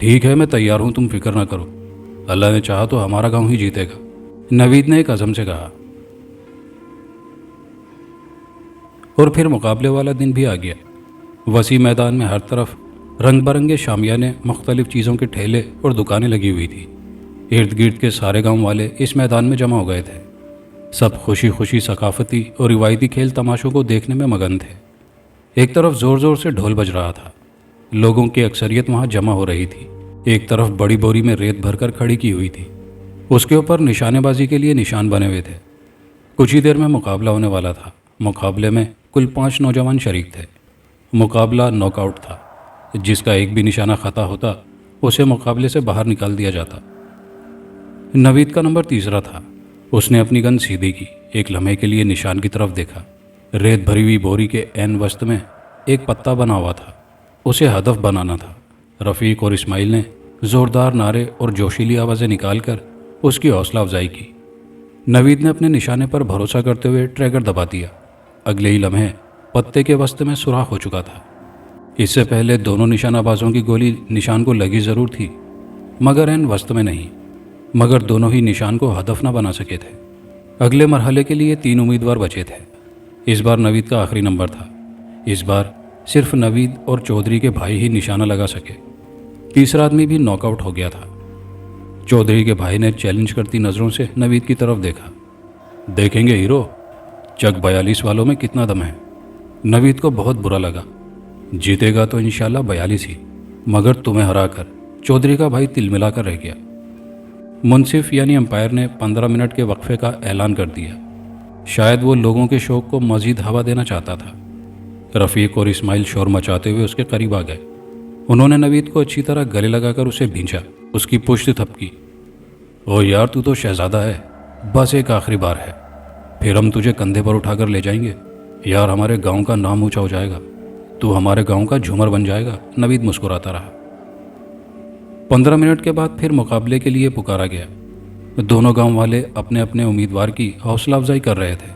ٹھیک ہے، میں تیار ہوں، تم فکر نہ کرو، اللہ نے چاہا تو ہمارا گاؤں ہی جیتے گا، نوید نے ایک عزم سے کہا۔ اور پھر مقابلے والا دن بھی آ گیا۔ وسیع میدان میں ہر طرف رنگ برنگے شامیانے، مختلف چیزوں کے ٹھیلے اور دکانیں لگی ہوئی تھی۔ ارد گرد کے سارے گاؤں والے اس میدان میں جمع ہو گئے تھے۔ سب خوشی خوشی ثقافتی اور روایتی کھیل تماشوں کو دیکھنے میں مگن تھے۔ ایک طرف زور زور سے ڈھول بج رہا تھا، لوگوں کی اکثریت وہاں جمع ہو رہی تھی۔ ایک طرف بڑی بوری میں ریت بھر کر کھڑی کی ہوئی تھی، اس کے اوپر نشانے بازی کے لیے نشان بنے ہوئے تھے۔ کچھ ہی دیر میں مقابلہ ہونے والا تھا۔ مقابلے میں کل 5 نوجوان شریک تھے۔ مقابلہ ناک آؤٹ تھا، جس کا ایک بھی نشانہ خطا ہوتا اسے مقابلے سے باہر نکال دیا جاتا۔ نوید کا نمبر تیسرا تھا۔ اس نے اپنی گن سیدھی کی، ایک لمحے کے لیے نشان کی طرف دیکھا۔ ریت بھری ہوئی بوری کے عین وسط میں ایک پتا بنا ہوا تھا، اسے ہدف بنانا تھا۔ رفیق اور اسماعیل نے زوردار نعرے اور جوشیلی آوازیں نکال کر اس کی حوصلہ افزائی کی۔ نوید نے اپنے نشانے پر بھروسہ کرتے ہوئے ٹریگر دبا دیا۔ اگلے ہی لمحے پتے کے وسط میں سوراخ ہو چکا تھا۔ اس سے پہلے دونوں نشانہ بازوں کی گولی نشان کو لگی ضرور تھی، مگر عین وسط میں نہیں، مگر دونوں ہی نشان کو ہدف نہ بنا سکے تھے۔ اگلے مرحلے کے لیے 3 امیدوار بچے تھے۔ اس بار نوید کا آخری نمبر تھا۔ اس بار صرف نوید اور چودھری کے بھائی ہی نشانہ لگا سکے۔ تیسرا آدمی بھی ناک آؤٹ ہو گیا تھا۔ چودھری کے بھائی نے چیلنج کرتی نظروں سے نوید کی طرف دیکھا۔ دیکھیں گے ہیرو، چک 42 والوں میں کتنا دم ہے۔ نوید کو بہت برا لگا۔ جیتے گا تو انشاءاللہ 42 ہی، مگر تمہیں ہرا کر چودھری کا بھائی تل ملا کر رہ گیا۔ منصف یعنی امپائر نے 15 منٹ کے وقفے کا اعلان کر دیا۔ شاید وہ لوگوں کے شوق کو مزید ہوا دینا چاہتا تھا۔ رفیق اور اسماعیل شور مچاتے ہوئے اس کے قریب آ گئے۔ انہوں نے نوید کو اچھی طرح گلے لگا کر اسے بھینچا، اس کی پشت تھپکی۔ او یار، تو شہزادہ ہے، بس ایک آخری بار ہے، پھر ہم تجھے کندھے پر اٹھا کر لے جائیں گے۔ یار، ہمارے گاؤں کا نام اونچا ہو جائے گا، تو ہمارے گاؤں کا جھومر بن جائے گا۔ نوید مسکراتا رہا۔ 15 منٹ کے بعد پھر مقابلے کے لیے پکارا گیا۔ دونوں گاؤں والے اپنے اپنے امیدوار کی حوصلہ افزائی کر رہے تھے۔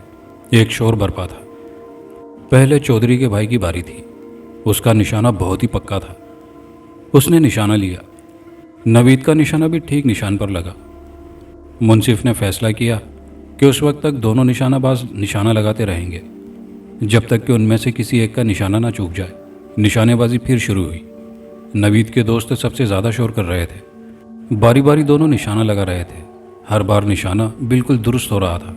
ایک شور برپا تھا۔ پہلے چودھری کے بھائی کی باری تھی۔ اس کا نشانہ بہت ہی پکا تھا۔ اس نے نشانہ لیا۔ نوید کا نشانہ بھی ٹھیک نشان پر لگا۔ منصف نے فیصلہ کیا کہ اس وقت تک دونوں نشانہ باز نشانہ لگاتے رہیں گے جب تک کہ ان میں سے کسی ایک کا نشانہ نہ چوک جائے۔ نشانے بازی پھر شروع ہوئی۔ نوید کے دوست سب سے زیادہ شور کر رہے تھے۔ باری باری دونوں نشانہ لگا رہے تھے۔ ہر بار نشانہ بالکل درست ہو رہا تھا۔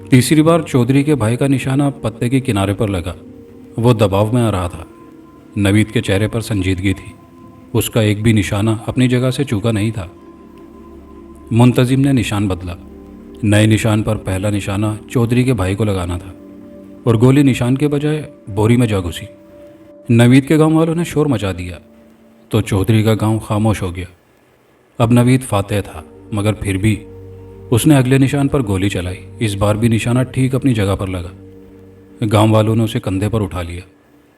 تیسری بار چودھری کے بھائی کا نشانہ پتے کے کنارے پر لگا۔ وہ دباؤ میں آ رہا تھا۔ نوید کے چہرے پر سنجیدگی تھی۔ اس کا ایک بھی نشانہ اپنی جگہ سے چوکا نہیں تھا۔ منتظم نے نشان بدلا۔ نئے نشان پر پہلا نشانہ چودھری کے بھائی کو لگانا تھا، اور گولی نشان کے بجائے بوری میں جا گھسی۔ نوید کے گاؤں والوں نے شور مچا دیا تو چودھری کا گاؤں خاموش ہو گیا۔ اب نوید فاتح تھا، مگر پھر بھی اس نے اگلے نشان پر گولی چلائی۔ اس بار بھی نشانہ ٹھیک اپنی جگہ پر لگا۔ گاؤں والوں نے اسے کندھے پر اٹھا لیا۔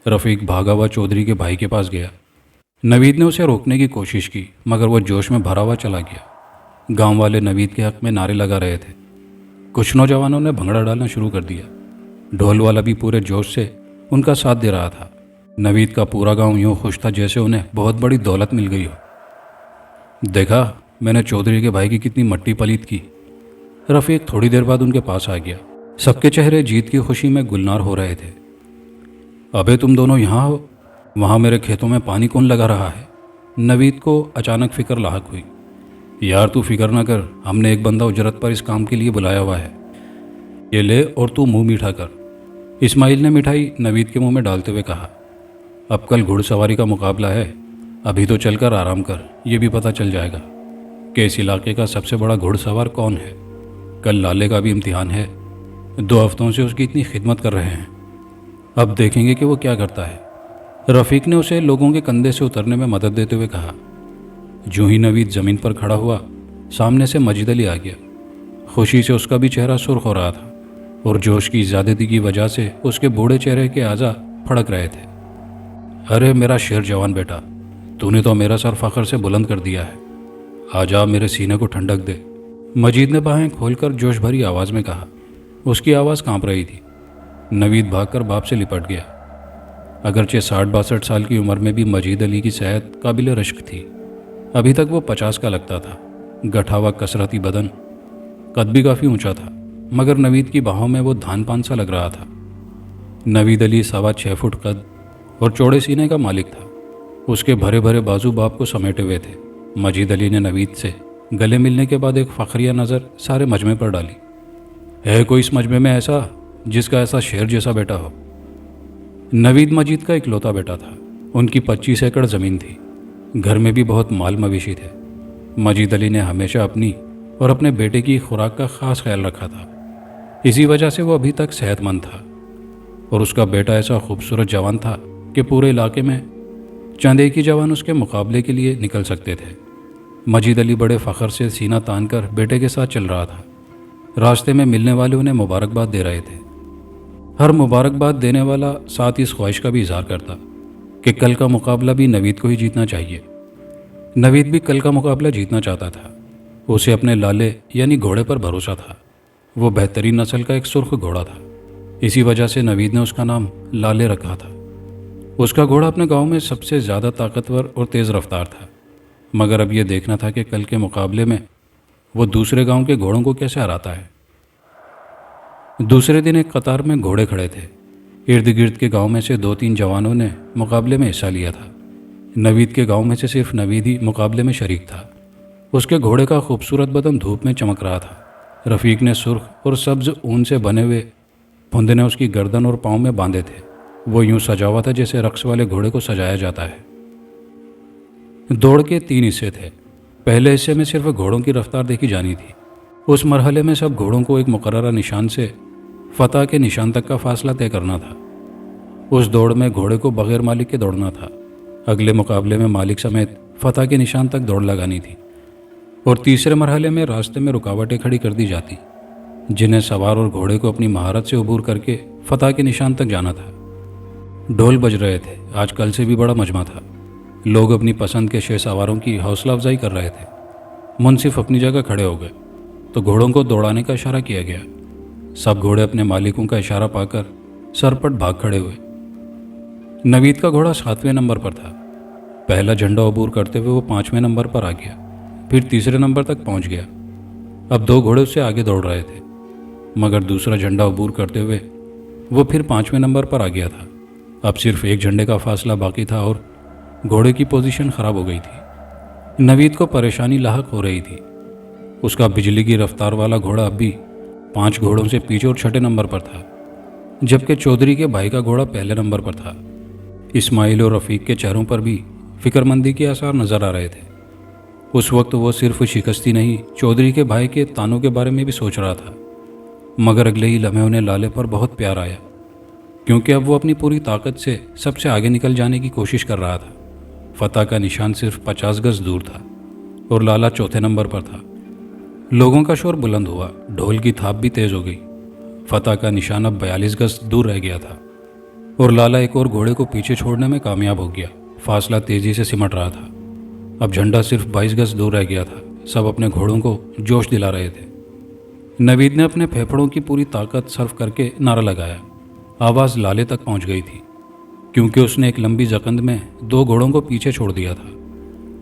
رفیق بھاگا ہوا چودھری کے بھائی کے پاس گیا۔ نوید نے اسے روکنے کی کوشش کی، مگر وہ جوش میں بھرا ہوا چلا گیا۔ گاؤں والے نوید کے حق میں نعرے لگا رہے تھے۔ کچھ نوجوانوں نے بھنگڑا ڈالنا شروع کر دیا۔ ڈھول والا بھی پورے جوش سے ان کا ساتھ دے رہا تھا۔ نوید کا پورا گاؤں یوں خوش تھا جیسے انہیں بہت بڑی دولت مل گئی ہو۔ دیکھا میں نے چودھری کے بھائی کی کتنی مٹی پلیت کی۔ رفیق تھوڑی دیر بعد ان کے پاس آ گیا۔ سب کے چہرے جیت کی خوشی میں گلنار ہو رہے تھے۔ ابے تم دونوں یہاں ہو؟ وہاں میرے کھیتوں میں پانی کون لگا رہا ہے؟ نوید کو اچانک فکر لاحق ہوئی۔ یار تو فکر نہ کر، ہم نے ایک بندہ اجرت پر اس کام کے لیے بلایا ہوا ہے، یہ لے اور تو منہ میٹھا کر۔ اسماعیل نے مٹھائی نوید کے منہ میں ڈالتے ہوئے کہا۔ اب کل گھڑ سواری کا مقابلہ ہے، ابھی تو چل کر آرام کر، یہ بھی پتہ چل جائے گا کہ اس علاقے کا سب سے بڑا گھڑ سوار کون ہے۔ کل لالے کا بھی امتحان ہے، 2 ہفتوں سے اس کی اتنی خدمت کر رہے ہیں، اب دیکھیں گے کہ وہ کیا کرتا ہے۔ رفیق نے اسے لوگوں کے کندھے سے اترنے میں مدد دیتے ہوئے کہا۔ جو ہی نوید زمین پر کھڑا ہوا، سامنے سے مجید علی آ گیا۔ خوشی سے اس کا بھی چہرہ سرخ ہو رہا تھا، اور جوش کی زیادتی کی وجہ سے اس کے بوڑھے چہرے کے اعضاء پھڑک رہے تھے۔ ارے میرا شیر جوان بیٹا، تو نے تو میرا سر فخر سے بلند کر دیا ہے، آجا میرے سینے کو ٹھنڈک دے۔ مجید نے باہیں کھول کر جوش بھری آواز میں کہا۔ اس کی آواز کانپ رہی تھی۔ نوید بھاگ کر باپ سے لپٹ گیا۔ اگرچہ 60-62 سال کی عمر میں بھی مجید علی کی صحت قابل رشک تھی۔ ابھی تک وہ 50 کا لگتا تھا، گٹھا ہوا کثرتی بدن، قد بھی کافی اونچا تھا، مگر نوید کی باہوں میں وہ دھان پان سا لگ رہا تھا۔ نوید علی 6.25 فٹ قد اور چوڑے سینے کا مالک تھا۔ اس کے بھرے بھرے بازو باپ کو سمیٹے ہوئے تھے۔ مجید علی نے نوید سے گلے ملنے کے بعد ایک فخریہ نظر سارے مجمع پر ڈالی۔ ہے کوئی اس مجمع میں ایسا جس کا ایسا شیر جیسا بیٹا ہو؟ نوید مجید کا اکلوتا بیٹا تھا۔ ان کی 25 ایکڑ زمین تھی، گھر میں بھی بہت مال مویشی تھے۔ مجید علی نے ہمیشہ اپنی اور اپنے بیٹے کی خوراک کا خاص خیال رکھا تھا، اسی وجہ سے وہ ابھی تک صحت مند تھا، اور اس کا بیٹا ایسا خوبصورت جوان تھا کہ پورے علاقے میں چند ایک ہی جوان اس کے مقابلے کے لیے نکل سکتے تھے۔ مجید علی بڑے فخر سے سینہ تان کر بیٹے کے ساتھ چل رہا تھا۔ راستے میں ملنے والے انہیں مبارکباد دے رہے تھے۔ ہر مبارکباد دینے والا ساتھ اس خواہش کا بھی اظہار کرتا کہ کل کا مقابلہ بھی نوید کو ہی جیتنا چاہیے۔ نوید بھی کل کا مقابلہ جیتنا چاہتا تھا۔ اسے اپنے لالے یعنی گھوڑے پر بھروسہ تھا۔ وہ بہترین نسل کا ایک سرخ گھوڑا تھا، اسی وجہ سے نوید نے اس کا نام لالے رکھا تھا۔ اس کا گھوڑا اپنے گاؤں میں سب سے زیادہ طاقتور اور تیز رفتار تھا، مگر اب یہ دیکھنا تھا کہ کل کے مقابلے میں وہ دوسرے گاؤں کے گھوڑوں کو کیسے ہراتا ہے۔ دوسرے دن ایک قطار میں گھوڑے کھڑے تھے۔ ارد گرد کے گاؤں میں سے 2-3 جوانوں نے مقابلے میں حصہ لیا تھا۔ نوید کے گاؤں میں سے صرف نوید ہی مقابلے میں شریک تھا۔ اس کے گھوڑے کا خوبصورت بدن دھوپ میں چمک رہا تھا۔ رفیق نے سرخ اور سبز اون سے بنے ہوئے پھندنے اس کی گردن اور پاؤں میں باندھے تھے۔ وہ یوں سجا ہوا تھا جیسے رقص والے گھوڑے کو سجایا جاتا ہے۔ دوڑ کے 3 حصے تھے۔ پہلے حصے میں صرف گھوڑوں کی رفتار دیکھی جانی تھی۔ اس مرحلے میں سب گھوڑوں کو ایک مقررہ نشان سے فتح کے نشان تک کا فاصلہ طے کرنا تھا۔ اس دوڑ میں گھوڑے کو بغیر مالک کے دوڑنا تھا۔ اگلے مقابلے میں مالک سمیت فتح کے نشان تک دوڑ لگانی تھی، اور تیسرے مرحلے میں راستے میں رکاوٹیں کھڑی کر دی جاتی، جنہیں سوار اور گھوڑے کو اپنی مہارت سے عبور کر کے فتح کے نشان تک جانا تھا۔ ڈھول بج رہے تھے۔ آج کل سے بھی بڑا مجمع تھا۔ لوگ اپنی پسند کے 6 سواروں کی حوصلہ افزائی کر رہے تھے۔ منصف اپنی جگہ کھڑے ہو گئے تو گھوڑوں کو دوڑانے کا اشارہ کیا گیا۔ سب گھوڑے اپنے مالکوں کا اشارہ پا کر سرپٹ بھاگ کھڑے ہوئے۔ نوید کا گھوڑا 7ویں نمبر پر تھا۔ پہلا جھنڈا عبور کرتے ہوئے وہ 5ویں نمبر پر آ گیا، پھر تیسرے نمبر تک پہنچ گیا۔ اب 2 گھوڑے اس سے آگے دوڑ رہے تھے، مگر دوسرا جھنڈا عبور کرتے ہوئے وہ پھر 5ویں نمبر پر آ گیا تھا۔ اب صرف ایک جھنڈے کا فاصلہ باقی تھا اور گھوڑے کی پوزیشن خراب ہو گئی تھی۔ نوید کو پریشانی لاحق ہو رہی تھی۔ اس کا بجلی کی رفتار والا گھوڑا اب بھی 5 گھوڑوں سے پیچھے اور 6 نمبر پر تھا، جبکہ چودھری کے بھائی کا گھوڑا پہلے نمبر پر تھا۔ اسماعیل اور رفیق کے چہروں پر بھی فکر مندی کے آثار نظر آ رہے تھے۔ اس وقت وہ صرف شکستی نہیں، چودھری کے بھائی کے تانوں کے بارے میں بھی سوچ رہا تھا، مگر اگلے ہی لمحے انہیں لالے پر بہت پیار آیا، کیونکہ اب وہ اپنی پوری طاقت سے سب سے آگے نکل جانے کی کوشش کر رہا تھا۔ فتح کا نشان صرف 50 گز دور تھا اور لالا چوتھے نمبر پر تھا۔ لوگوں کا شور بلند ہوا، ڈھول کی تھاپ بھی تیز ہو گئی۔ فتح کا نشان اب 42 گز دور رہ گیا تھا اور لالا ایک اور گھوڑے کو پیچھے چھوڑنے میں کامیاب ہو گیا۔ فاصلہ تیزی سے سمٹ رہا تھا۔ اب جھنڈا صرف 22 گز دور رہ گیا تھا۔ سب اپنے گھوڑوں کو جوش دلا رہے تھے۔ نوید نے اپنے پھیپھڑوں کی پوری طاقت صرف کر کے نعرہ لگایا۔ آواز لالے تک پہنچ گئی تھی، کیونکہ اس نے ایک لمبی زکند میں 2 گھوڑوں کو پیچھے چھوڑ دیا تھا۔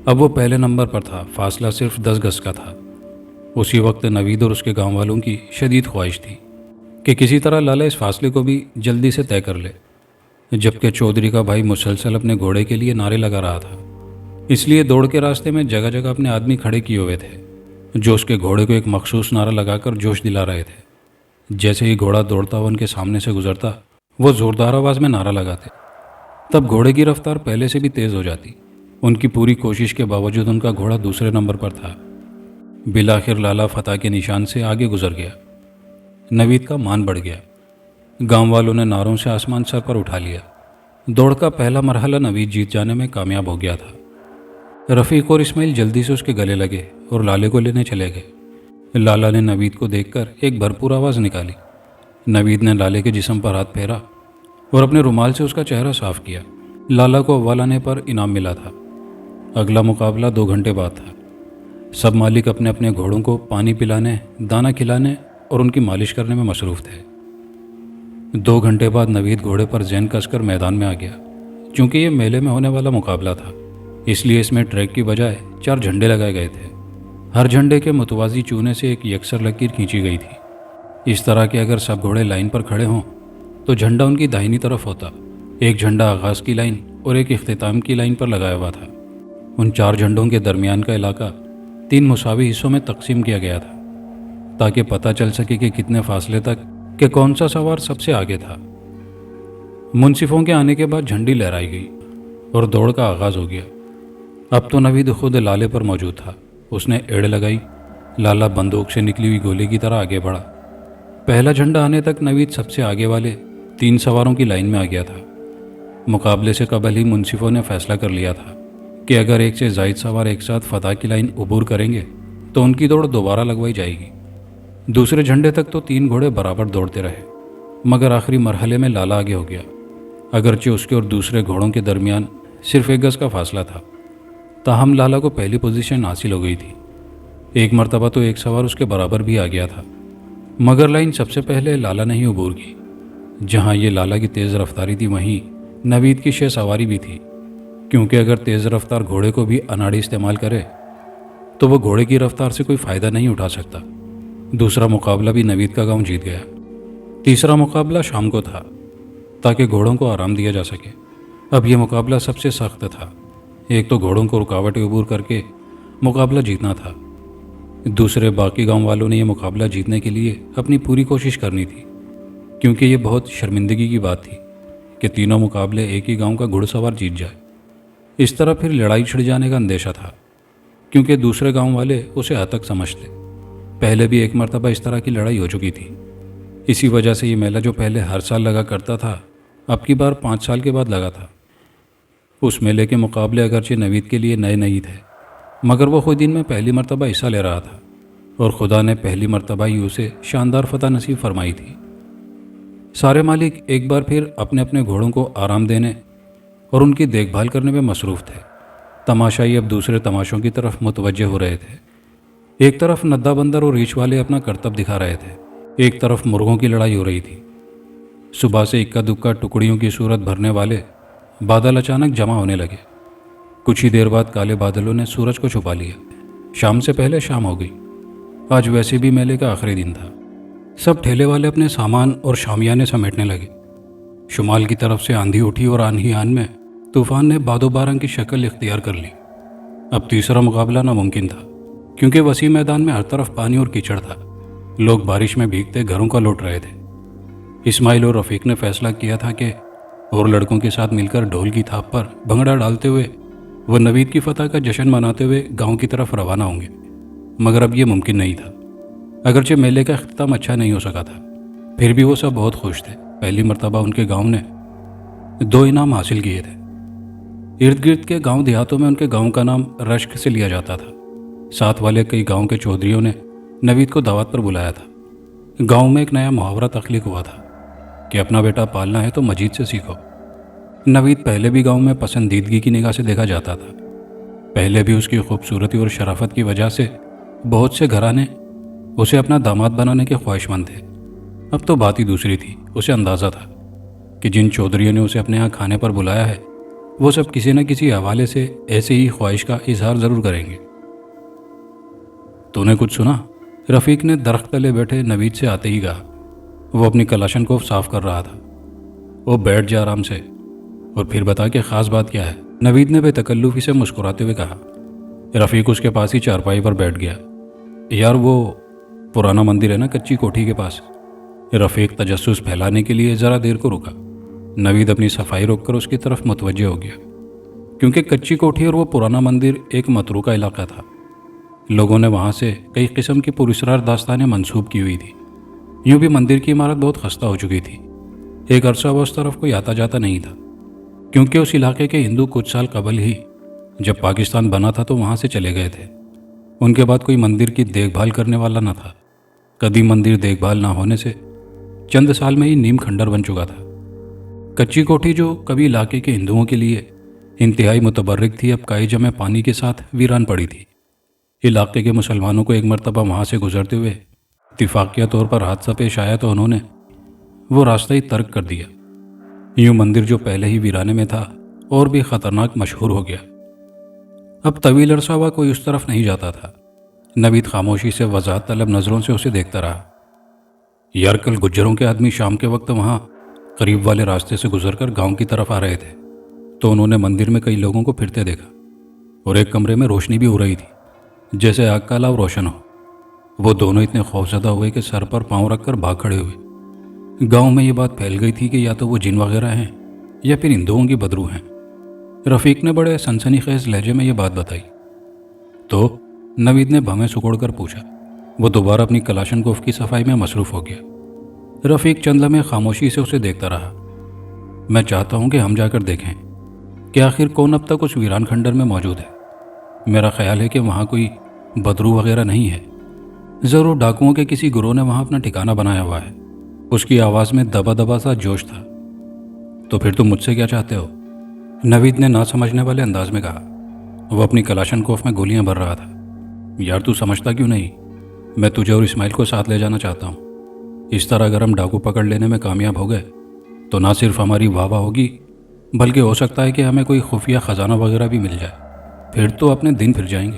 اب وہ پہلے نمبر پر تھا، فاصلہ صرف 10 گز کا تھا۔ اسی وقت نوید اور اس کے گاؤں والوں کی شدید خواہش تھی کہ کسی طرح لالا اس فاصلے کو بھی جلدی سے طے کر لے، جبکہ چودھری کا بھائی مسلسل اپنے گھوڑے کے لیے نعرے لگا رہا تھا۔ اس لیے دوڑ کے راستے میں جگہ جگہ اپنے آدمی کھڑے کیے ہوئے تھے، جو اس کے گھوڑے کو ایک مخصوص نعرہ لگا کر جوش دلا رہے تھے۔ جیسے ہی گھوڑا دوڑتا ہوا ان کے سامنے سے گزرتا، وہ زوردار آواز میں نعرہ لگاتے، تب گھوڑے کی رفتار پہلے سے بھی تیز ہو جاتی۔ ان کی پوری کوشش کے باوجود ان کا گھوڑا دوسرے نمبر پر تھا۔ بالآخر لالا فتح کے نشان سے آگے گزر گیا۔ نوید کا مان بڑھ گیا۔ گاؤں والوں نے نعروں سے آسمان سر پر اٹھا لیا۔ دوڑ کا پہلا مرحلہ نوید جیت جانے میں کامیاب ہو گیا تھا۔ رفیق اور اسماعیل جلدی سے اس کے گلے لگے اور لالے کو لینے چلے گئے۔ لالا نے نوید کو دیکھ کر ایک بھرپور آواز نکالی۔ نوید نے لالے کے جسم پر ہاتھ پھیرا اور اپنے رومال سے اس کا چہرہ صاف کیا۔ لالا کو اول آنے پر انعام ملا تھا۔ اگلا مقابلہ 2 گھنٹے بعد تھا۔ سب مالک اپنے اپنے گھوڑوں کو پانی پلانے، دانہ کھلانے اور ان کی مالش کرنے میں مصروف تھے۔ 2 گھنٹے بعد نوید گھوڑے پر زین کس کر میدان میں آ گیا۔ چونکہ یہ میلے میں ہونے والا مقابلہ تھا، اس لیے اس میں ٹریک کی بجائے 4 جھنڈے لگائے گئے تھے۔ ہر جھنڈے کے متوازی چونے سے ایک یکسر لکیر کھینچی گئی تھی، اس طرح کہ اگر سب گھوڑے لائن پر کھڑے ہوں تو جھنڈا ان کی داہنی طرف ہوتا۔ ایک جھنڈا آغاز کی لائن اور ایک اختتام کی لائن پر لگایا ہوا تھا۔ ان 4 جھنڈوں کے درمیان کا علاقہ 3 مساوی حصوں میں تقسیم کیا گیا تھا تاکہ پتہ چل سکے کہ کتنے فاصلے تک کہ کون سا سوار سب سے آگے تھا۔ منصفوں کے آنے کے بعد جھنڈی لہرائی گئی اور دوڑ کا آغاز ہو گیا۔ اب تو نوید خود لالے پر موجود تھا۔ اس نے ایڑ لگائی، لالا بندوق سے نکلی ہوئی گولی کی طرح آگے بڑھا۔ پہلا جھنڈا آنے تک نوید سب سے آگے والے 3 سواروں کی لائن میں آ گیا تھا۔ مقابلے سے قبل ہی منصفوں نے فیصلہ کر لیا تھا کہ اگر ایک سے زائد سوار ایک ساتھ فتح کی لائن عبور کریں گے تو ان کی دوڑ دوبارہ لگوائی جائے گی۔ دوسرے جھنڈے تک تو 3 گھوڑے برابر دوڑتے رہے، مگر آخری مرحلے میں لالا آگے ہو گیا، اگرچہ اس کے اور دوسرے گھوڑوں کے درمیان صرف 1 گز کا فاصلہ تھا۔ تاہم لالا کو پہلی پوزیشن حاصل ہو گئی تھی۔ ایک مرتبہ تو ایک سوار اس کے برابر بھی آ گیا تھا، مگر لائن سب سے پہلے لالا نے ہی عبور کی۔ جہاں یہ لالا کی تیز رفتاری تھی، وہیں نوید کی شہ سواری بھی تھی، کیونکہ اگر تیز رفتار گھوڑے کو بھی اناڑی استعمال کرے تو وہ گھوڑے کی رفتار سے کوئی فائدہ نہیں اٹھا سکتا۔ دوسرا مقابلہ بھی نوید کا گاؤں جیت گیا۔ تیسرا مقابلہ شام کو تھا تاکہ گھوڑوں کو آرام دیا جا سکے۔ اب یہ مقابلہ سب سے سخت تھا۔ ایک تو گھوڑوں کو رکاوٹیں عبور کر کے مقابلہ جیتنا تھا، دوسرے باقی گاؤں والوں نے یہ مقابلہ جیتنے کے لیے اپنی پوری کوشش کرنی تھی، کیونکہ یہ بہت شرمندگی کی بات تھی کہ تینوں مقابلے ایک ہی گاؤں کا گھڑ سوار جیت جائے۔ اس طرح پھر لڑائی چھڑ جانے کا اندیشہ تھا، کیونکہ دوسرے گاؤں والے اسے ہتک سمجھتے۔ پہلے بھی ایک مرتبہ اس طرح کی لڑائی ہو چکی تھی۔ اسی وجہ سے یہ میلہ جو پہلے ہر سال لگا کرتا تھا، اب کی بار 5 سال کے بعد لگا تھا۔ اس میلے کے مقابلے اگرچہ نوید کے لیے نئے نہیں تھے، مگر وہ خود ان میں پہلی مرتبہ حصہ لے رہا تھا، اور خدا نے پہلی مرتبہ ہی اسے شاندار فتح نصیب فرمائی تھی۔ سارے مالک ایک بار پھر اپنے اپنے گھوڑوں کو آرام دینے اور ان کی دیکھ بھال کرنے میں مصروف تھے۔ تماشائی اب دوسرے تماشوں کی طرف متوجہ ہو رہے تھے۔ ایک طرف ندہ بندر اور ریچھ والے اپنا کرتب دکھا رہے تھے، ایک طرف مرغوں کی لڑائی ہو رہی تھی۔ صبح سے اکا دکا ٹکڑیوں کی صورت بھرنے والے بادل اچانک جمع ہونے لگے۔ کچھ ہی دیر بعد کالے بادلوں نے سورج کو چھپا لیا۔ شام سے پہلے شام ہو گئی۔ آج ویسے بھی میلے کا آخری دن تھا۔ سب ٹھیلے والے اپنے سامان اور شامیانے سمیٹنے لگے۔ شمال کی طرف سے آندھی اٹھی اور آندھی آن میں طوفان نے باد و باران کی شکل اختیار کر لی۔ اب تیسرا مقابلہ ناممکن تھا، کیونکہ وسیع میدان میں ہر طرف پانی اور کیچڑ تھا۔ لوگ بارش میں بھیگتے گھروں کا لوٹ رہے تھے۔ اسماعیل اور رفیق نے فیصلہ کیا تھا کہ اور لڑکوں کے ساتھ مل کر ڈھول کی تھاپ پر بھنگڑا ڈالتے ہوئے وہ نوید کی فتح کا جشن مناتے ہوئے گاؤں کی طرف روانہ ہوں گے، مگر اب یہ ممکن نہیں تھا۔ اگرچہ میلے کا اختتام اچھا نہیں ہو سکا تھا، پھر بھی وہ سب بہت خوش تھے۔ پہلی مرتبہ ان کے گاؤں نے 2 انعام حاصل کیے تھے۔ ارد گرد کے گاؤں دیہاتوں میں ان کے گاؤں کا نام رشک سے لیا جاتا تھا۔ ساتھ والے کئی گاؤں کے چودھریوں نے نوید کو دعوت پر بلایا تھا۔ گاؤں میں ایک نیا محاورہ تخلیق ہوا تھا کہ اپنا بیٹا پالنا ہے تو مجید سے سیکھو۔ نوید پہلے بھی گاؤں میں پسندیدگی کی نگاہ سے دیکھا جاتا تھا۔ پہلے بھی اس کی خوبصورتی اور شرافت کی وجہ سے بہت سے گھرانے اسے اپنا داماد بنانے کے خواہش مند تھے۔ اب تو بات ہی دوسری تھی۔ اسے اندازہ تھا کہ جن چودھریوں نے اسے اپنے ہاں کھانے پر بلایا ہے، وہ سب کسی نہ کسی حوالے سے ایسے ہی خواہش کا اظہار ضرور کریں گے۔ تو نے کچھ سنا؟ رفیق نے درخت تلے بیٹھے نوید سے آتے ہی کہا۔ وہ اپنی کلاشن کو صاف کر رہا تھا۔ وہ بیٹھ جا آرام سے، اور پھر بتا کہ خاص بات کیا ہے، نوید نے بے تکلفی سے مسکراتے ہوئے کہا۔ رفیق اس کے پاس ہی چارپائی پر بیٹھ گیا۔ یار وہ پرانا مندر ہے نا کچی کوٹھی کے پاس۔ رفیق تجسس پھیلانے کے لیے ذرا دیر کو رکا۔ نوید اپنی صفائی روک کر اس کی طرف متوجہ ہو گیا، کیونکہ کچی کوٹھی اور وہ پرانا مندر ایک متروکہ علاقہ تھا۔ لوگوں نے وہاں سے کئی قسم کی پراسرار داستانیں منسوب کی ہوئی تھی۔ یوں بھی مندر کی عمارت بہت خستہ ہو چکی تھی۔ ایک عرصہ وہ اس طرف کوئی آتا جاتا نہیں تھا، کیونکہ اس علاقے کے ہندو کچھ سال قبل ہی جب پاکستان بنا تھا تو وہاں سے چلے گئے تھے۔ ان کے بعد کوئی مندر کی دیکھ بھال کرنے والا نہ تھا۔ قدیم مندر دیکھ بھال نہ ہونے سے چند سال میں ہی نیم کھنڈر بن چکا تھا۔ کچی کوٹھی جو کبھی علاقے کے ہندوؤں کے لیے انتہائی متبرک تھی، اب کائی جمع پانی کے ساتھ ویران پڑی تھی۔ علاقے کے مسلمانوں کو ایک مرتبہ وہاں سے گزرتے ہوئے اتفاقیہ طور پر حادثہ پیش آیا تو انہوں نے وہ راستہ ہی ترک کر دیا۔ یوں مندر جو پہلے ہی ویرانے میں تھا اور بھی خطرناک مشہور ہو گیا۔ اب طویل عرصہ ہوا کوئی اس طرف نہیں جاتا تھا۔ نوید خاموشی سے وضاحت طلب نظروں سے اسے دیکھتا رہا۔ یار کل گجروں کے آدمی شام کے وقت وہاں قریب والے راستے سے گزر کر گاؤں کی طرف آ رہے تھے، تو انہوں نے مندر میں کئی لوگوں کو پھرتے دیکھا، اور ایک کمرے میں روشنی بھی ہو رہی تھی جیسے آگ کا لو روشن ہو۔ وہ دونوں اتنے خوفزدہ ہوئے کہ سر پر پاؤں رکھ کر بھاگ کھڑے ہوئے۔ گاؤں میں یہ بات پھیل گئی تھی کہ یا تو وہ جن وغیرہ ہیں یا پھر ہندوؤں کی بدرو ہیں۔ رفیق نے بڑے سنسنی خیز لہجے میں یہ بات بتائی۔ تو نوید نے بھویں سکوڑ کر پوچھا۔ وہ دوبارہ اپنی کلاشنکوف کی صفائی میں مصروف ہو گیا۔ رفیق چند لمحے خاموشی سے اسے دیکھتا رہا۔ میں چاہتا ہوں کہ ہم جا کر دیکھیں کہ آخر کون اب تک اس ویران کھنڈر میں موجود ہے۔ میرا خیال ہے کہ وہاں کوئی بدرو وغیرہ نہیں ہے، ضرور ڈاکوؤں کے کسی گروہ نے وہاں اپنا ٹھکانہ بنایا ہوا ہے۔ اس کی آواز میں دبا دبا سا جوش تھا۔ تو پھر تم مجھ سے کیا چاہتے ہو؟ نوید نے نہ سمجھنے والے انداز میں کہا۔ وہ اپنی کلاشنکوف میں گولیاں بھر رہا تھا۔ یار تو سمجھتا کیوں نہیں؟ میں تجھے اور اسماعیل کو ساتھ لے جانا چاہتا ہوں۔ اس طرح اگر ہم ڈاکو پکڑ لینے میں کامیاب ہو گئے تو نہ صرف ہماری واہ واہ ہوگی، بلکہ ہو سکتا ہے کہ ہمیں کوئی خفیہ خزانہ وغیرہ بھی مل جائے۔ پھر تو اپنے دن پھر جائیں گے۔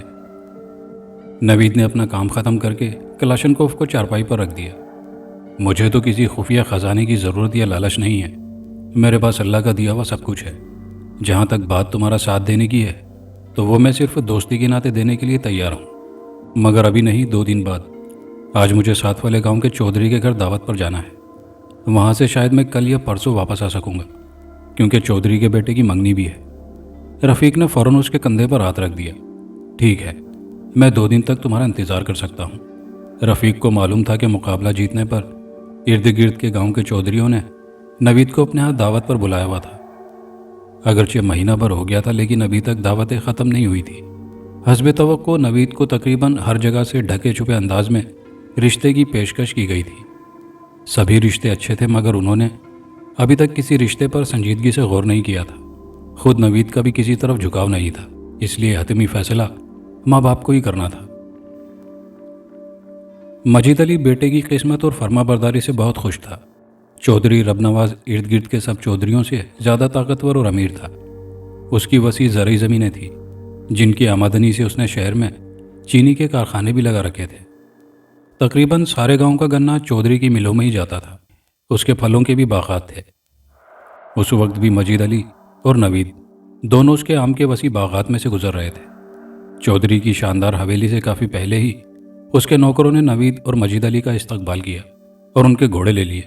نوید نے اپنا کام ختم کر کے کلاشنکوف کو چارپائی پر رکھ دیا۔ مجھے تو کسی خفیہ خزانے کی ضرورت یا لالچ نہیں ہے۔ میرے پاس اللہ کا دیا ہوا سب کچھ ہے۔ جہاں تک بات تمہارا ساتھ دینے کی ہے تو وہ میں صرف دوستی کے ناطے دینے کے لیے تیار ہوں، مگر ابھی نہیں، 2 دن بعد۔ آج مجھے ساتھ والے گاؤں کے چودھری کے گھر دعوت پر جانا ہے۔ وہاں سے شاید میں کل یا پرسوں واپس آ سکوں گا، کیونکہ چودھری کے بیٹے کی منگنی بھی ہے۔ رفیق نے فوراً اس کے کندھے پر ہاتھ رکھ دیا۔ ٹھیک ہے، میں 2 دن تک تمہارا انتظار کر سکتا ہوں۔ رفیق کو معلوم تھا کہ مقابلہ جیتنے پر ارد گرد کے گاؤں کے چودھریوں نے نوید کو اپنے ہاتھ دعوت پر بلایا ہوا تھا۔ اگرچہ مہینہ بھر ہو گیا تھا، لیکن ابھی تک دعوتیں ختم نہیں ہوئی تھی۔ حسب توقع نوید کو تقریباً ہر جگہ سے ڈھکے چھپے انداز میں رشتے کی پیشکش کی گئی تھی۔ سبھی رشتے اچھے تھے، مگر انہوں نے ابھی تک کسی رشتے پر سنجیدگی سے غور نہیں کیا تھا۔ خود نوید کا بھی کسی طرف جھکاؤ نہیں تھا، اس لیے حتمی فیصلہ ماں باپ کو ہی کرنا تھا۔ مجید علی بیٹے کی قسمت اور فرما برداری سے بہت خوش تھا۔ چودھری رب نواز ارد گرد کے سب چودھریوں سے زیادہ طاقتور اور امیر تھا۔ اس کی وسیع زرعی زمینیں تھیں، جن کی آمدنی سے اس نے شہر میں چینی کے کارخانے بھی لگا رکھے تھے۔ تقریباً سارے گاؤں کا گنا چودھری کی ملوں میں ہی جاتا تھا۔ اس کے پھلوں کے بھی باغات تھے۔ اس وقت بھی مجید علی اور نوید دونوں اس کے آم کے وسیع باغات میں سے گزر رہے تھے۔ چودھری کی شاندار حویلی سے کافی پہلے ہی اس کے نوکروں نے نوید اور مجید علی کا استقبال کیا اور ان کے گھوڑے لے لیے۔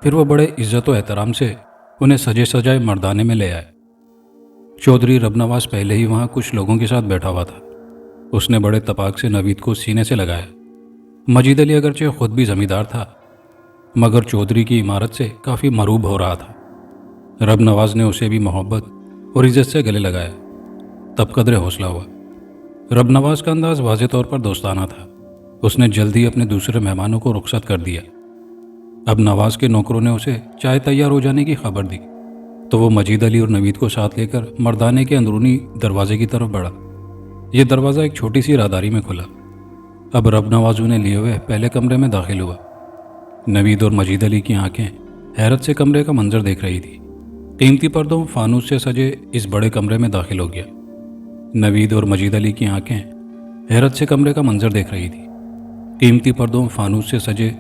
پھر وہ بڑے عزت و احترام سے انہیں سجے سجائے مردانے میں لے آئے۔ چودھری رب نواز پہلے ہی وہاں کچھ لوگوں کے ساتھ بیٹھا ہوا تھا۔ اس نے بڑے تپاک سے نوید کو سینے سے لگایا۔ مجید علی اگرچہ خود بھی زمیندار تھا، مگر چودھری کی عمارت سے کافی مروب ہو رہا تھا۔ رب نواز نے اسے بھی محبت اور عزت سے گلے لگایا۔ تب قدر حوصلہ ہوا۔ رب نواز کا انداز واضح طور پر دوستانہ تھا۔ اس نے جلد ہی اپنے دوسرے مہمانوں کو رخصت کر دیا۔ اب نواز کے نوکروں نے اسے چائے تیار ہو جانے کی خبر دی تو وہ مجید علی اور نوید کو ساتھ لے کر مردانے کے اندرونی دروازے کی طرف بڑھا۔ یہ دروازہ ایک چھوٹی سی راہداری میں کھلا۔ اب رب نواز انہیں لیے ہوئے پہلے کمرے میں داخل ہوا۔ نوید اور مجید علی کی آنکھیں حیرت سے کمرے کا منظر دیکھ رہی تھی۔ قیمتی پردوں فانوس سے سجے اس بڑے کمرے میں داخل ہو گیا۔ نوید اور مجید علی کی آنکھیں حیرت سے کمرے کا منظر دیکھ رہی تھی۔ قیمتی پردوں فانوس سے سجے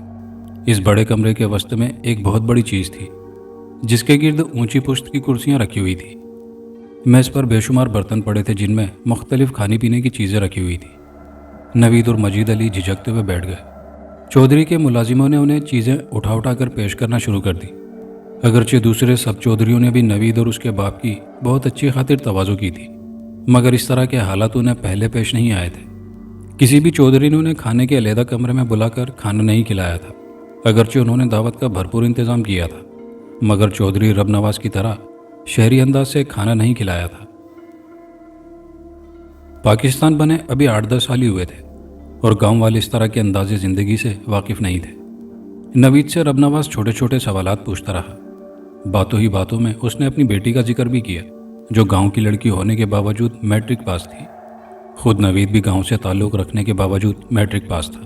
اس بڑے کمرے کے وسط میں ایک بہت بڑی چیز تھی، جس کے گرد اونچی پشت کی کرسیاں رکھی ہوئی تھی۔ میز پر بے شمار برتن پڑے تھے جن میں مختلف کھانے پینے کی چیزیں رکھی ہوئی تھی۔ نوید اور مجید علی جھجکتے ہوئے بیٹھ گئے۔ چودھری کے ملازموں نے انہیں چیزیں اٹھا کر پیش کرنا شروع کر دی۔ اگرچہ دوسرے سب چودھریوں نے بھی نوید اور اس کے باپ کی بہت اچھی خاطر تواضع کی تھی، مگر اس طرح کے حالات انہیں پہلے پیش نہیں آئے تھے۔ کسی بھی چودھری نے انہیں کھانے کے علیحدہ کمرے میں بلا کر کھانا نہیں کھلایا تھا۔ اگرچہ انہوں نے دعوت کا بھرپور انتظام کیا تھا، مگر چودھری رب نواز کی طرح شہری انداز سے کھانا نہیں کھلایا تھا۔ پاکستان بنے ابھی 8-10 سال ہی ہوئے تھے اور گاؤں والے اس طرح کے انداز زندگی سے واقف نہیں تھے۔ نوید سے رب نواز چھوٹے چھوٹے سوالات پوچھتا رہا۔ باتوں ہی باتوں میں اس نے اپنی بیٹی کا ذکر بھی کیا، جو گاؤں کی لڑکی ہونے کے باوجود میٹرک پاس تھی۔ خود نوید بھی گاؤں سے تعلق رکھنے کے باوجود میٹرک پاس تھا۔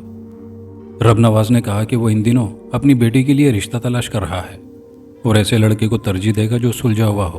رب نواز نے کہا کہ وہ ان دنوں اپنی بیٹی کے لیے رشتہ تلاش کر رہا ہے اور ایسے لڑکے کو ترجیح دے گا جو سلجھا ہوا ہو،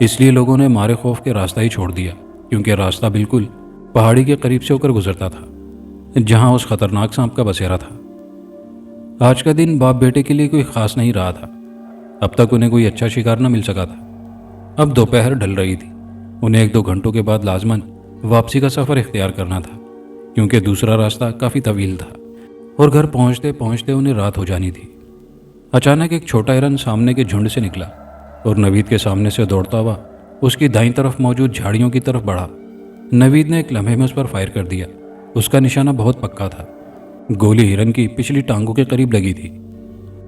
اس لیے لوگوں نے مارے خوف کے راستہ ہی چھوڑ دیا، کیونکہ راستہ بالکل پہاڑی کے قریب سے ہو کر گزرتا تھا جہاں اس خطرناک سانپ کا بسیرا تھا۔ آج کا دن باپ بیٹے کے لیے کوئی خاص نہیں رہا تھا۔ اب تک انہیں کوئی اچھا شکار نہ مل سکا تھا۔ اب دوپہر ڈھل رہی تھی۔ انہیں 1-2 گھنٹوں کے بعد لازماً واپسی کا سفر اختیار کرنا تھا، کیونکہ دوسرا راستہ کافی طویل تھا اور گھر پہنچتے پہنچتے انہیں رات ہو جانی تھی۔ اچانک ایک چھوٹا ہرن سامنے کے جھنڈ سے نکلا اور نوید کے سامنے سے دوڑتا ہوا اس کی دائیں طرف موجود جھاڑیوں کی طرف بڑھا۔ نوید نے ایک لمحے میں اس پر فائر کر دیا۔ اس کا نشانہ بہت پکا تھا۔ گولی ہرن کی پچھلی ٹانگوں کے قریب لگی تھی۔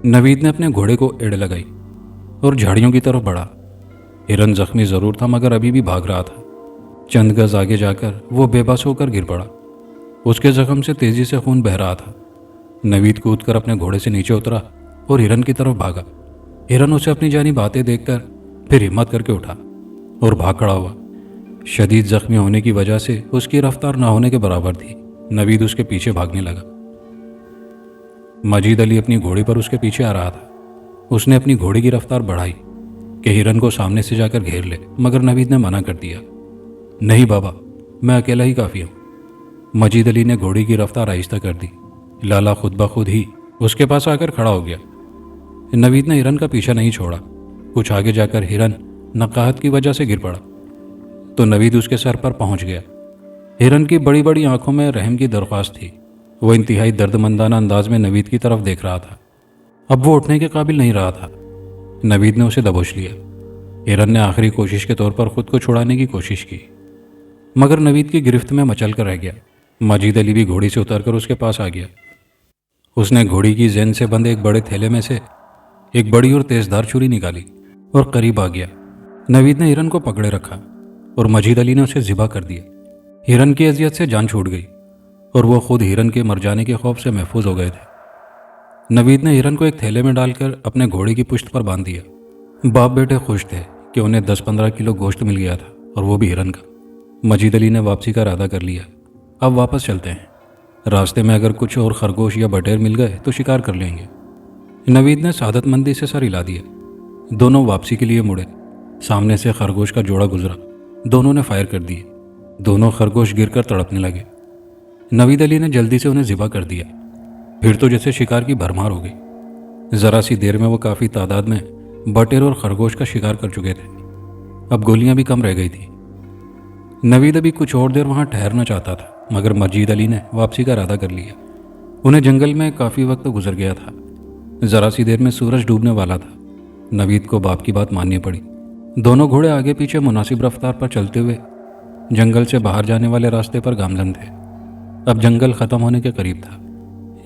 نوید نے اپنے گھوڑے کو ایڑ لگائی اور جھاڑیوں کی طرف بڑھا۔ ہرن زخمی ضرور تھا مگر ابھی بھی بھاگ رہا تھا۔ چند گز آگے جا کر وہ بے بس ہو کر گر پڑا۔ اس کے زخم سے تیزی سے خون بہہ رہا تھا۔ نوید کود کر اپنے گھوڑے سے نیچے اترا اور ہرن کی طرف بھاگا۔ ہرن اسے اپنی جانب آتے دیکھ کر پھر ہمت کر کے اٹھا اور بھاگ کھڑا ہوا۔ شدید زخمی ہونے کی وجہ سے اس کی رفتار نہ ہونے کے برابر تھی۔ نوید اس کے پیچھے بھاگنے لگا۔ مجید علی اپنی گھوڑی پر اس کے پیچھے آ رہا تھا۔ اس نے اپنی گھوڑی کی رفتار بڑھائی کہ ہرن کو سامنے سے جا کر گھیر لے، مگر نوید نے منع کر دیا۔ نہیں بابا، میں اکیلا ہی کافی ہوں۔ مجید علی نے گھوڑی کی رفتار آہستہ کر دی۔ لالا خود بخود ہی اس کے پاس آ کر کھڑا ہو گیا۔ نوید نے ہرن کا پیچھا نہیں چھوڑا۔ کچھ آگے جا کر ہرن نقاہت کی وجہ سے گر پڑا تو نوید اس کے سر پر پہنچ گیا۔ ہرن کی بڑی بڑی آنکھوں میں رحم کی درخواست تھی۔ وہ انتہائی درد مندانہ انداز میں نوید کی طرف دیکھ رہا تھا۔ اب وہ اٹھنے کے قابل نہیں رہا تھا۔ نوید نے اسے دبوچ لیا۔ ہرن نے آخری کوشش کے طور پر خود کو چھڑانے کی کوشش کی، مگر نوید کی گرفت میں مچل کر رہ گیا۔ مجید علی بھی گھوڑی سے اتر کر اس کے پاس آ گیا۔ اس نے گھوڑی کی زین سے بندے ایک بڑے تھیلے میں سے ایک بڑی اور تیزدار چھری نکالی اور قریب آ گیا۔ نوید نے ہرن کو پکڑے رکھا اور مجید علی نے اسے ذبح کر دیا۔ ہرن کی اذیت سے جان چھوٹ گئی اور وہ خود ہرن کے مر جانے کے خوف سے محفوظ ہو گئے تھے۔ نوید نے ہرن کو ایک تھیلے میں ڈال کر اپنے گھوڑے کی پشت پر باندھ دیا۔ باپ بیٹے خوش تھے کہ انہیں 10-15 کلو گوشت مل گیا تھا، اور وہ بھی ہرن کا۔ مجید علی نے واپسی کا ارادہ کر لیا۔ اب واپس چلتے ہیں۔ راستے میں اگر کچھ اور خرگوش یا بٹیر مل گئے تو شکار کر لیں گے۔ نوید نے سعادت مندی سے سر ہلا دیا۔ دونوں واپسی کے لیے مڑے۔ سامنے سے خرگوش کا جوڑا گزرا۔ دونوں نے فائر کر دیے۔ دونوں خرگوش گر کر تڑپنے لگے۔ نوید علی نے جلدی سے انہیں ذبح کر دیا۔ پھر تو جیسے شکار کی بھرمار ہو گئی۔ ذرا سی دیر میں وہ کافی تعداد میں بٹیر اور خرگوش کا شکار کر چکے تھے۔ اب گولیاں بھی کم رہ گئی تھیں۔ نوید ابھی کچھ اور دیر وہاں ٹھہرنا چاہتا تھا، مگر مجید علی نے واپسی کا ارادہ کر لیا۔ انہیں جنگل میں کافی وقت گزر گیا تھا۔ ذرا سی دیر میں سورج ڈوبنے والا تھا۔ نوید کو باپ کی بات ماننی پڑی۔ دونوں گھوڑے آگے پیچھے مناسب رفتار پر چلتے ہوئے جنگل سے باہر جانے والے راستے پر گامزن تھے۔ اب جنگل ختم ہونے کے قریب تھا۔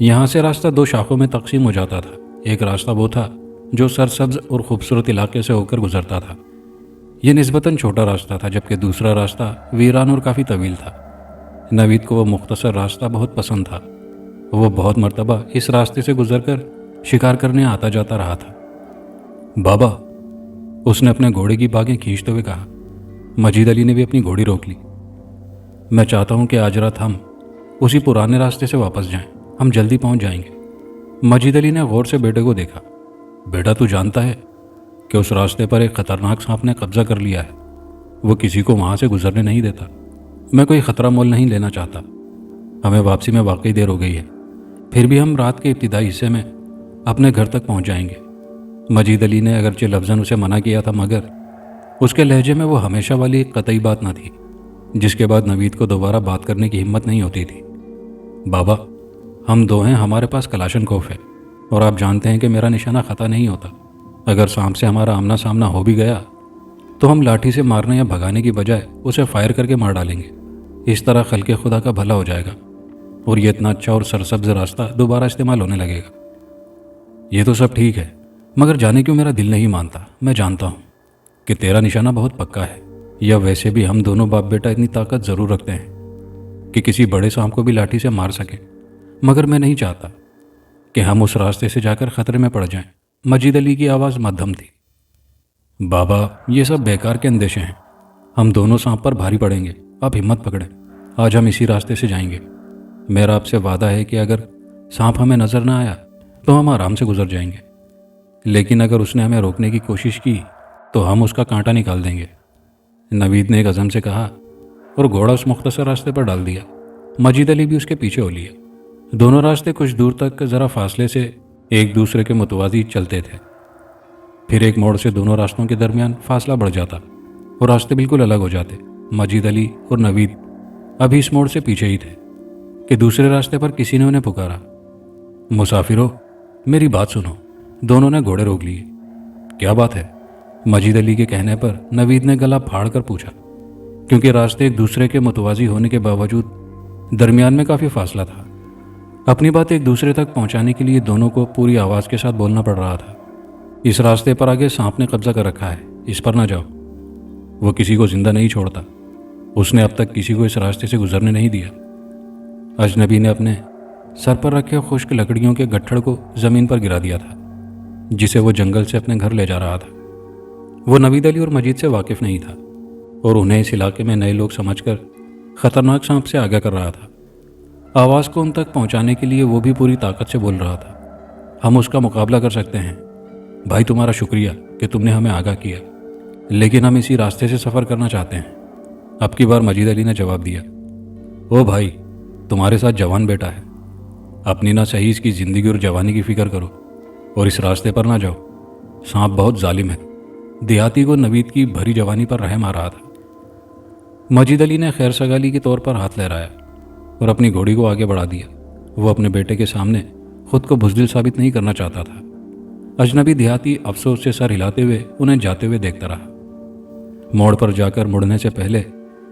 یہاں سے راستہ 2 شاخوں میں تقسیم ہو جاتا تھا۔ ایک راستہ وہ تھا جو سرسبز اور خوبصورت علاقے سے ہو کر گزرتا تھا۔ یہ نسبتاً چھوٹا راستہ تھا، جبکہ دوسرا راستہ ویران اور کافی طویل تھا۔ نوید کو وہ مختصر راستہ بہت پسند تھا۔ وہ بہت مرتبہ اس راستے سے گزر کر شکار کرنے آتا جاتا رہا تھا۔ بابا، اس نے اپنے گھوڑے کی باگیں کھینچتے ہوئے کہا۔ مجید علی نے بھی اپنی گھوڑی روک لی۔ میں چاہتا ہوں کہ آج رات ہم اسی پرانے راستے سے واپس جائیں۔ ہم جلدی پہنچ جائیں گے۔ مجید علی نے غور سے بیٹے کو دیکھا۔ بیٹا، تو جانتا ہے کہ اس راستے پر ایک خطرناک سانپ نے قبضہ کر لیا ہے۔ وہ کسی کو وہاں سے گزرنے نہیں دیتا۔ میں کوئی خطرہ مول نہیں لینا چاہتا۔ ہمیں واپسی میں واقعی دیر ہو گئی ہے، پھر بھی ہم رات کے ابتدائی حصے میں اپنے گھر تک پہنچ جائیں گے۔ مجید علی نے اگرچہ لفظاً اسے منع کیا تھا، مگر اس کے لہجے میں وہ ہمیشہ والی ایک قطعی بات نہ تھی، جس کے بعد نوید کو دوبارہ بات کرنے کی ہمت نہیں ہوتی تھی۔ بابا، ہم 2 ہیں، ہمارے پاس کلاشنکوف ہے، اور آپ جانتے ہیں کہ میرا نشانہ خطا نہیں ہوتا۔ اگر سانپ سے ہمارا آمنا سامنا ہو بھی گیا تو ہم لاٹھی سے مارنے یا بھگانے کی بجائے اسے فائر کر کے مار ڈالیں گے۔ اس طرح خلق خدا کا بھلا ہو جائے گا اور یہ اتنا اچھا اور سرسبز راستہ دوبارہ استعمال ہونے لگے گا۔ یہ تو سب ٹھیک ہے، مگر جانے کیوں میرا دل نہیں مانتا۔ میں جانتا ہوں کہ تیرا نشانہ بہت پکا ہے، یا ویسے بھی ہم دونوں باپ بیٹا اتنی طاقت ضرور رکھتے ہیں کہ کسی بڑے سانپ کو بھی لاٹھی سے مار سکیں، مگر میں نہیں چاہتا کہ ہم اس راستے سے جا کر خطرے میں پڑ جائیں۔ مجید علی کی آواز مدھم تھی۔ بابا، یہ سب بیکار کے اندیشے ہیں۔ ہم دونوں سانپ پر بھاری پڑیں گے۔ آپ ہمت پکڑیں، آج ہم اسی راستے سے جائیں گے۔ میرا آپ سے وعدہ ہے کہ اگر سانپ ہمیں نظر نہ آیا تو ہم آرام سے گزر جائیں گے، لیکن اگر اس نے ہمیں روکنے کی کوشش کی تو ہم اس کا کانٹا نکال دیں گے، نوید نے ایک عزم سے کہا اور گھوڑا اس مختصر راستے پر ڈال دیا۔ مجید علی بھی اس کے پیچھے ہو لیا۔ دونوں راستے کچھ دور تک ذرا فاصلے سے ایک دوسرے کے متوازی چلتے تھے، پھر ایک موڑ سے دونوں راستوں کے درمیان فاصلہ بڑھ جاتا اور راستے بالکل الگ ہو جاتے۔ مجید علی اور نوید ابھی اس موڑ سے پیچھے ہی تھے کہ دوسرے راستے پر کسی نے انہیں پکارا، مسافرو میری بات سنو۔ دونوں نے گھوڑے روک لیے۔ کیا بات ہے؟ مجید علی کے کہنے پر نوید نے گلا پھاڑ کر پوچھا، کیونکہ راستے ایک دوسرے کے متوازی ہونے کے باوجود درمیان میں کافی فاصلہ تھا۔ اپنی بات ایک دوسرے تک پہنچانے کے لیے دونوں کو پوری آواز کے ساتھ بولنا پڑ رہا تھا۔ اس راستے پر آگے سانپ نے قبضہ کر رکھا ہے، اس پر نہ جاؤ، وہ کسی کو زندہ نہیں چھوڑتا، اس نے اب تک کسی کو اس راستے سے گزرنے نہیں دیا۔ اجنبی نے اپنے سر پر رکھے خشک لکڑیوں کے گٹھڑ کو زمین پر گرا دیا تھا، جسے وہ جنگل سے اپنے گھر لے جا رہا تھا۔ وہ نوید علی اور مجید سے واقف نہیں تھا اور انہیں اس علاقے میں نئے لوگ سمجھ کر خطرناک سانپ سے آگاہ کر رہا تھا۔ آواز کو ان تک پہنچانے کے لیے وہ بھی پوری طاقت سے بول رہا تھا، ہم اس کا مقابلہ کر سکتے ہیں، بھائی تمہارا شکریہ کہ تم نے ہمیں آگاہ کیا، لیکن ہم اسی راستے سے سفر کرنا چاہتے ہیں۔ اب کی بار مجید علی نے جواب دیا، او بھائی تمہارے ساتھ جوان بیٹا ہے، اپنی نہ صحیح اس کی زندگی اور جوانی کی فکر کرو اور اس راستے پر نہ جاؤ، سانپ بہت ظالم ہے۔ دیہاتی کو نوید کی بھری جوانی پر رحم آ رہا تھا۔ مجید علی نے خیر سگالی کے طور پر ہاتھ لہرایا اور اپنی گھوڑی کو آگے بڑھا دیا۔ وہ اپنے بیٹے کے سامنے خود کو بزدل ثابت نہیں کرنا چاہتا تھا۔ اجنبی دیہاتی افسوس سے سر ہلاتے ہوئے انہیں جاتے ہوئے دیکھتا رہا۔ موڑ پر جا کر مڑنے سے پہلے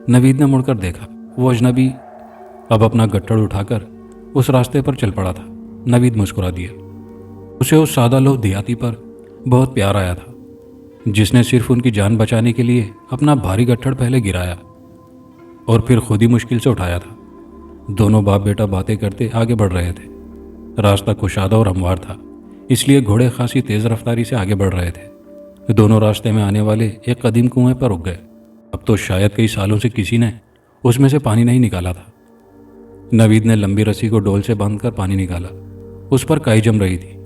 نوید نے مڑ کر دیکھا، وہ اجنبی اب اپنا گٹھڑ اٹھا کر اس راستے پر چل پڑا تھا۔ نوید مسکرا دیا۔ اسے اس سادہ لوہ دیہاتی پر بہت پیار آیا تھا، جس نے صرف ان کی جان بچانے کے لیے اپنا بھاری گٹھڑ پہلے گرایا اور پھر خود ہی مشکل سے اٹھایا تھا۔ دونوں باپ بیٹا باتیں کرتے آگے بڑھ رہے تھے۔ راستہ کشادہ اور ہموار تھا، اس لیے گھوڑے خاصی تیز رفتاری سے آگے بڑھ رہے تھے۔ دونوں راستے میں آنے والے ایک قدیم کنویں پر رک گئے۔ اب تو شاید کئی سالوں سے کسی نے اس میں سے پانی نہیں نکالا تھا۔ نوید نے لمبی رسی کو ڈول سے باندھ کر پانی نکالا۔ اس پر کائی جم رہی تھی۔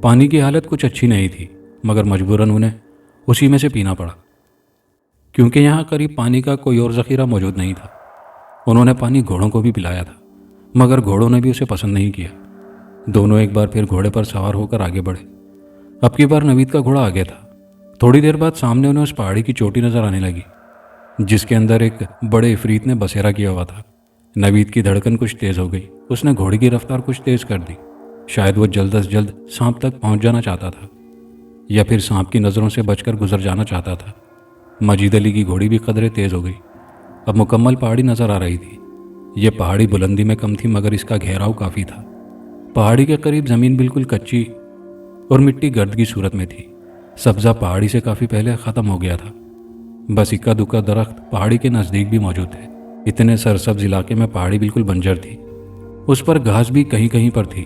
پانی کی حالت کچھ اچھی نہیں تھی، مگر مجبوراً انہیں اسی میں سے پینا پڑا، کیونکہ یہاں قریب پانی کا کوئی اور ذخیرہ موجود نہیں تھا۔ انہوں نے پانی گھوڑوں کو بھی پلایا تھا، مگر گھوڑوں نے بھی اسے پسند نہیں کیا۔ دونوں ایک بار پھر گھوڑے پر سوار ہو کر آگے بڑھے۔ اب کی بار نوید کا گھوڑا آگے تھا۔ تھوڑی دیر بعد سامنے انہیں اس پہاڑی کی چوٹی نظر آنے لگی، جس کے اندر ایک بڑے عفریت نے بسیرا کیا ہوا تھا۔ نوید کی دھڑکن کچھ تیز ہو گئی۔ اس نے گھوڑے کی رفتار کچھ تیز کر دی۔ شاید وہ جلد از جلد سانپ تک پہنچ جانا چاہتا تھا، یا پھر سانپ کی نظروں سے بچ کر گزر جانا چاہتا تھا۔ مجید علی کی گھوڑی بھی قدرے تیز ہو گئی۔ اب مکمل پہاڑی نظر آ رہی تھی۔ یہ پہاڑی بلندی میں کم تھی، مگر اس کا گہراؤ کافی تھا۔ پہاڑی کے قریب زمین بالکل کچی اور مٹی گرد کی صورت میں تھی۔ سبزہ پہاڑی سے کافی پہلے ختم ہو گیا تھا، بس اکا دکا درخت پہاڑی کے نزدیک بھی موجود تھے۔ اتنے سرسبز علاقے میں پہاڑی بالکل بنجر تھی، اس پر گھاس بھی کہیں کہیں پر تھی،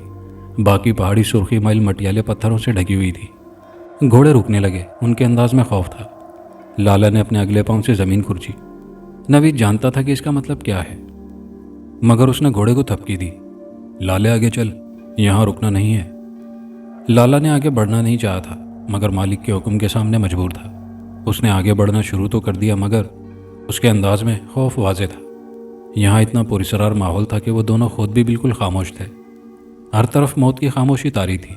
باقی پہاڑی سرخی مائل مٹیالے پتھروں سے ڈھکی ہوئی تھی۔ گھوڑے رکنے لگے، ان کے انداز میں خوف تھا۔ لالا نے اپنے اگلے پاؤں سے زمین کھرچی۔ نوید جانتا تھا کہ اس کا مطلب کیا ہے، مگر اس نے گھوڑے کو تھپکی دی۔ لالے آگے چل، یہاں رکنا نہیں ہے۔ لالا نے آگے بڑھنا نہیں چاہا تھا، مگر مالک کے حکم کے سامنے مجبور تھا۔ اس نے آگے بڑھنا شروع تو کر دیا، مگر اس کے انداز میں خوف واضح تھا۔ یہاں اتنا پراسرار ماحول تھا کہ وہ دونوں خود بھی بالکل خاموش تھے۔ ہر طرف موت کی خاموشی طاری تھی۔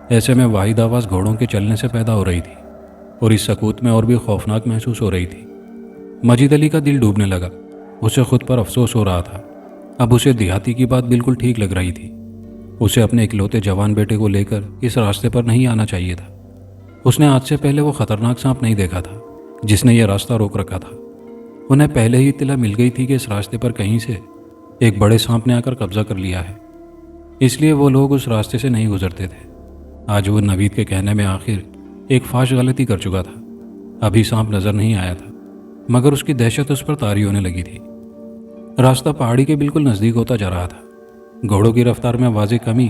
ایسے میں واحد آواز گھوڑوں کے چلنے سے پیدا ہو رہی تھی، اور اس سکوت میں اور بھی خوفناک محسوس ہو رہی تھی۔ مجید علی کا دل ڈوبنے لگا۔ اسے خود پر افسوس ہو رہا تھا۔ اب اسے دیہاتی کی بات بالکل ٹھیک لگ رہی تھی۔ اسے اپنے اکلوتے جوان بیٹے کو لے کر اس راستے پر نہیں آنا چاہیے تھا۔ اس نے آج سے پہلے وہ خطرناک سانپ نہیں دیکھا تھا جس نے یہ راستہ روک رکھا تھا۔ انہیں پہلے ہی اطلاع مل گئی تھی کہ اس راستے پر کہیں سے ایک بڑے سانپ نے آ کر قبضہ کر لیا ہے، اس لیے وہ لوگ اس راستے سے نہیں گزرتے تھے۔ آج وہ نوید کے کہنے میں آخر ایک فاش غلطی کر چکا تھا۔ ابھی سانپ نظر نہیں آیا تھا، مگر اس کی دہشت اس پر طاری ہونے لگی تھی۔ راستہ پہاڑی کے بالکل نزدیک ہوتا جا رہا تھا۔ گھوڑوں کی رفتار میں واضح کمی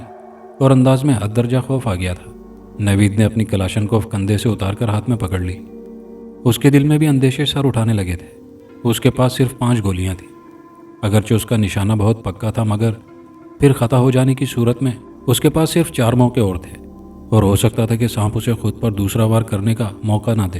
اور انداز میں حد درجہ خوف آ گیا تھا۔ نوید نے اپنی کلاشنکوف کندھے سے اتار کر ہاتھ میں پکڑ لی۔ اس کے دل میں بھی اندیشے سر اٹھانے لگے تھے۔ اس کے پاس صرف 5 گولیاں تھیں، اگرچہ اس کا نشانہ بہت پکا تھا، مگر پھر خطا ہو جانے کی صورت میں اس کے پاس صرف 4 موقع اور تھے، اور ہو سکتا تھا کہ سانپ اسے خود پر دوسرا وار کرنے کا موقع نہ دے۔